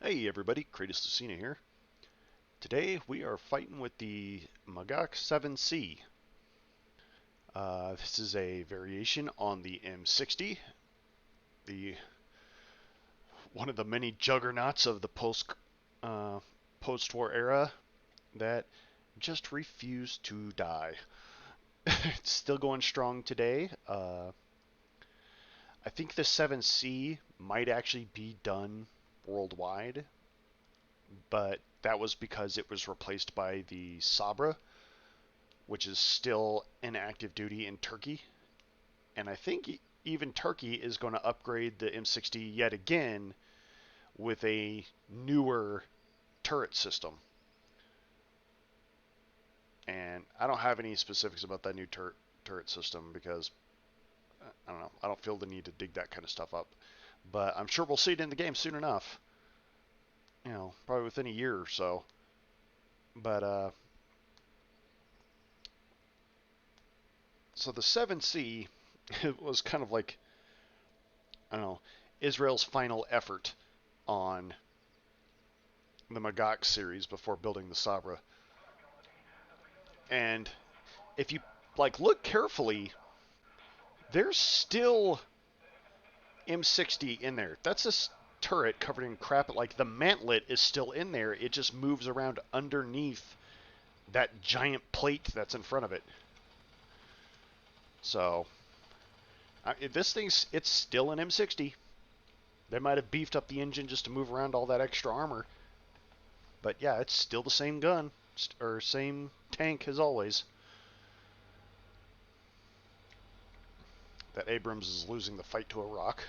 Hey everybody, Kratos Lucina here. Today we are fighting with the Magach 7C. This is a variation on the M60, the one of the many juggernauts of the post-war era that just refused to die. It's still going strong today. I think the 7C might actually be done worldwide, but that was because it was replaced by the Sabra, which is still in active duty in Turkey. And I think even Turkey is going to upgrade the M60 yet again with a newer turret system. And I don't have any specifics about that new turret system because I don't know. I don't feel the need to dig that kind of stuff up. But I'm sure we'll see it in the game soon enough. Probably within a year or so. But so the 7C was kind of like, I don't know, Israel's final effort on the Magach series before building the Sabra. And if you look carefully, there's still M60 in there. That's a turret covered in crap. Like the mantlet is still in there. It just moves around underneath that giant plate that's in front of it. So it's still an M60. They might have beefed up the engine just to move around all that extra armor. But yeah, it's still the same gun, or same tank as always. That Abrams is losing the fight to a rock.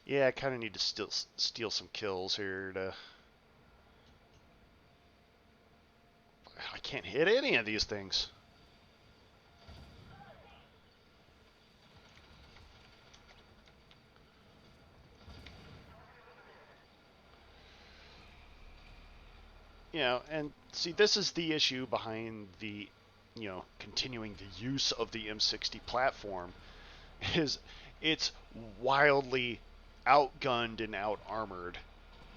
Yeah, I kind of need to steal some kills here to... I can't hit any of these things. And see, this is the issue behind the, continuing the use of the M60 platform, is it's wildly outgunned and out-armored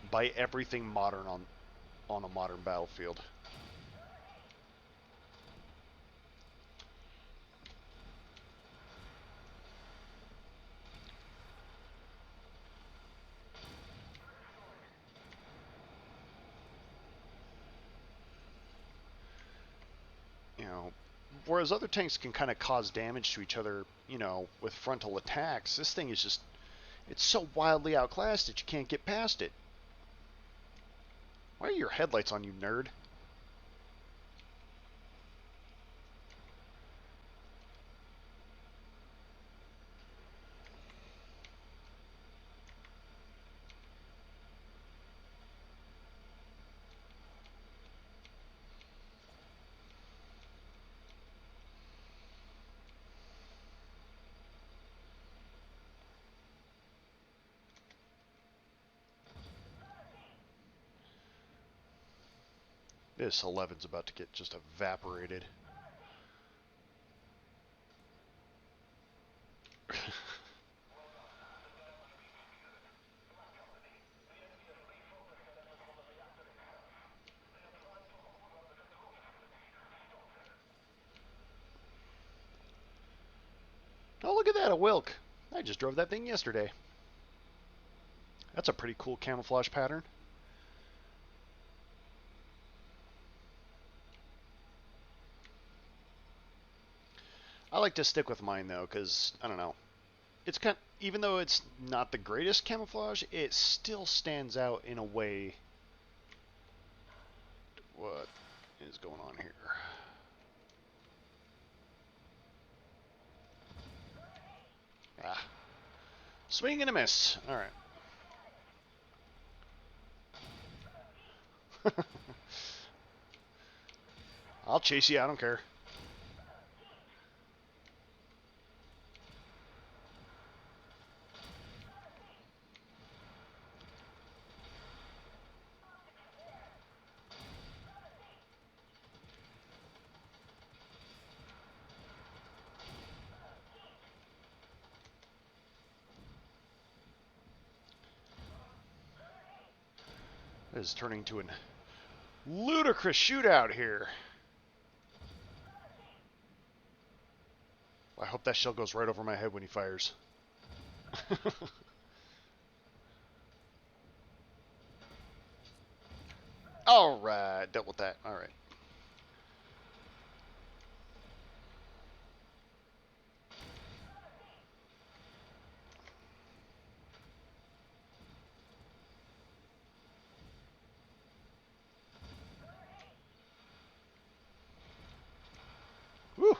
by everything modern on a modern battlefield. Whereas other tanks can kind of cause damage to each other, with frontal attacks, this thing is just, it's so wildly outclassed that you can't get past it. Why are your headlights on, you nerd? This 11's about to get just evaporated. Oh, look at that, a Wilk. I just drove that thing yesterday. That's a pretty cool camouflage pattern. I like to stick with mine though, because I don't know. It's even though it's not the greatest camouflage, it still stands out in a way. What is going on here? Ah, swing and a miss. All right. I'll chase you, I don't care. This is turning to a ludicrous shootout here. I hope that shell goes right over my head when he fires. Alright, dealt with that. Alright. Woo!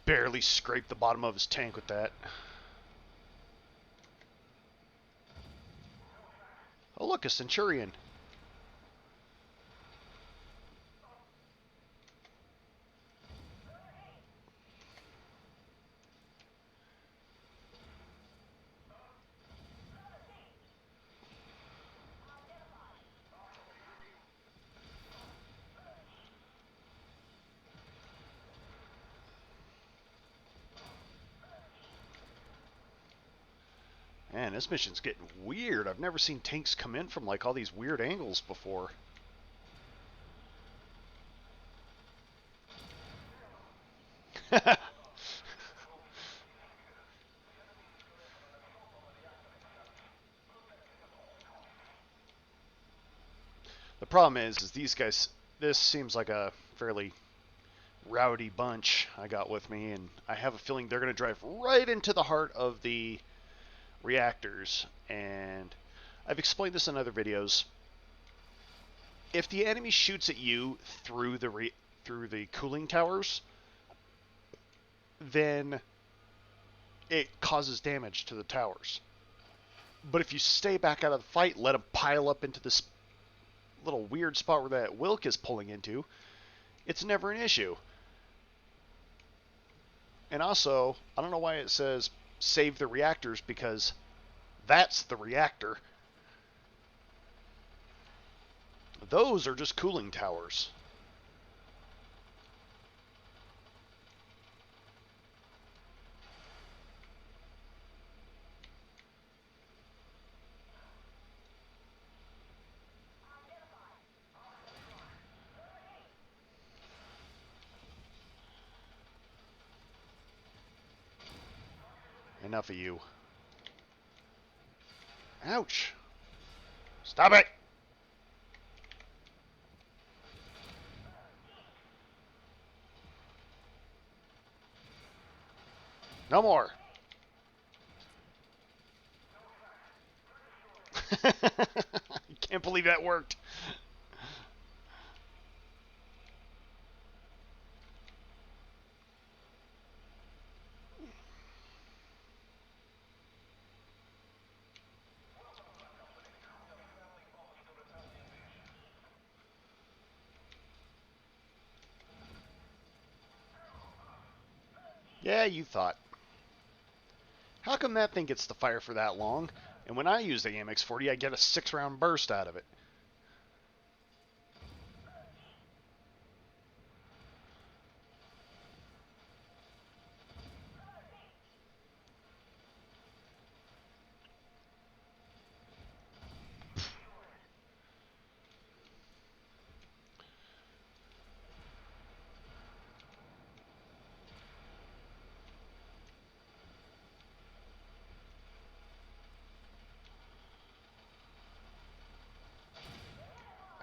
Barely scraped the bottom of his tank with that. Oh look, a Centurion. Man, this mission's getting weird. I've never seen tanks come in from like all these weird angles before. The problem is these guys, this seems like a fairly rowdy bunch I got with me, and I have a feeling they're going to drive right into the heart of the reactors. And I've explained this in other videos. If the enemy shoots at you through the cooling towers, then it causes damage to the towers. But if you stay back out of the fight, let them pile up into this little weird spot where that Wilk is pulling into, it's never an issue. And also, I don't know why it says save the reactors, because that's the reactor. Those are just cooling towers. Enough of you. Ouch. Stop it! No more. Can't believe that worked. Yeah, you thought. How come that thing gets to fire for that long, and when I use the AMX-40, I get a 6-round burst out of it?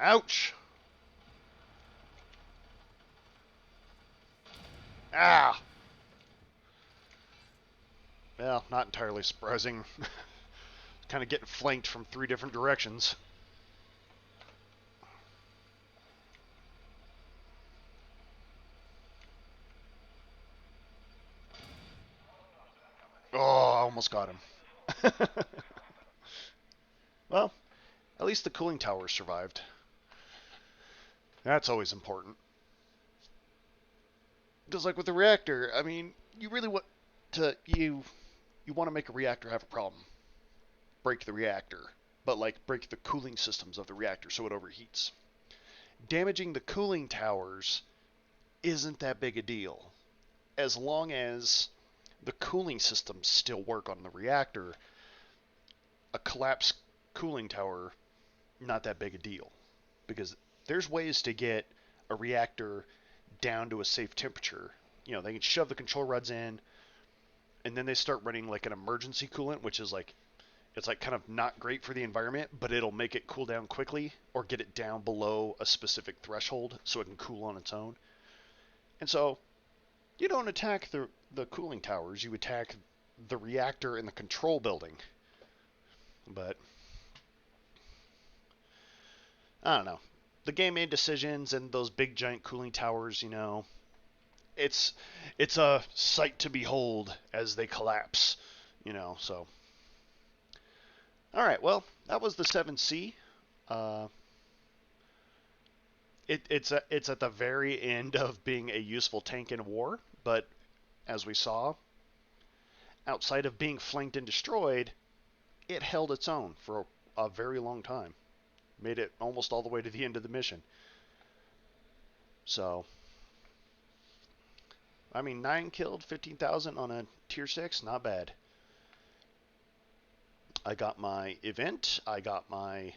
Ouch! Ah! Well, not entirely surprising. Kind of getting flanked from 3 different directions. Almost got him. Well, at least the cooling tower survived. That's always important. Just like with the reactor, I mean, you really want to you want to make a reactor have a problem. Break the reactor, but like break the cooling systems of the reactor so it overheats. Damaging the cooling towers isn't that big a deal. As long as the cooling systems still work on the reactor, a collapsed cooling tower, not that big a deal. Because there's ways to get a reactor down to a safe temperature. You know, they can shove the control rods in, and then they start running like an emergency coolant, which is like it's like kind of not great for the environment, but it'll make it cool down quickly or get it down below a specific threshold so it can cool on its own. And so you don't attack the cooling towers, you attack the reactor in the control building. But I don't know. The game made decisions, and those big giant cooling towers, it's it's a sight to behold as they collapse, So, all right, well, that was the 7C. Uh, it's at the very end of being a useful tank in war, but as we saw, outside of being flanked and destroyed, it held its own for a very long time. Made it almost all the way to the end of the mission. So, I mean, 9 killed, 15,000 on a tier 6, not bad. I got my event, I got my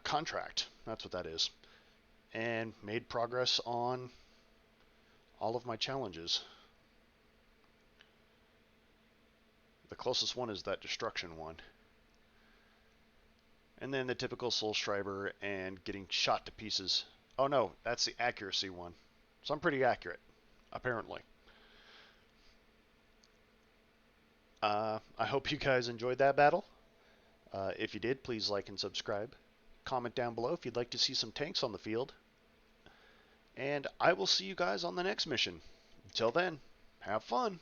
contract, that's what that is, and made progress on all of my challenges. The closest one is that destruction one. And then the typical Soul Striver and getting shot to pieces. Oh no, that's the accuracy one. So I'm pretty accurate, apparently. I hope you guys enjoyed that battle. If you did, please like and subscribe. Comment down below if you'd like to see some tanks on the field. And I will see you guys on the next mission. Until then, have fun.